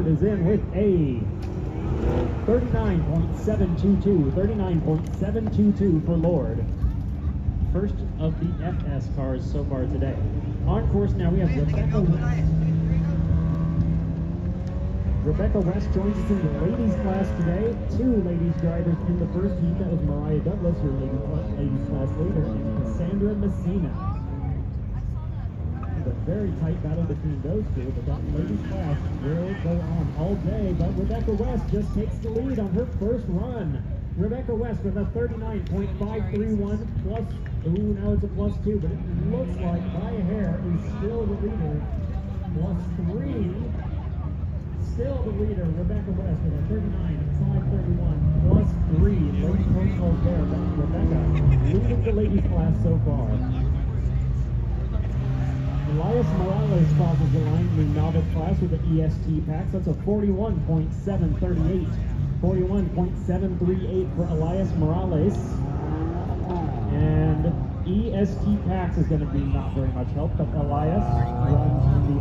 Lord is in with a 39.722. 39.722 for Lord. First of the FS cars so far today. On course now we have Rebecca West joins us in the ladies class today. 2 ladies drivers in the first heat. That was Mariah Douglas, your ladies class leader, and Cassandra Messina. A very tight battle between those two, but that ladies class will go on all day. But Rebecca West just takes the lead on her first run. Rebecca West with a 39.531 plus, now it's a plus 2, but it looks like by a hair is still the leader. Plus 3, still the leader, Rebecca West with a 39.531 plus 3. Lady personals there, but Rebecca leading the ladies class so far. Elias Morales crosses the line in the novice class with the EST packs. That's a 41.738. 41.738 for Elias Morales. And EST packs is going to be not very much help, but Elias runs in the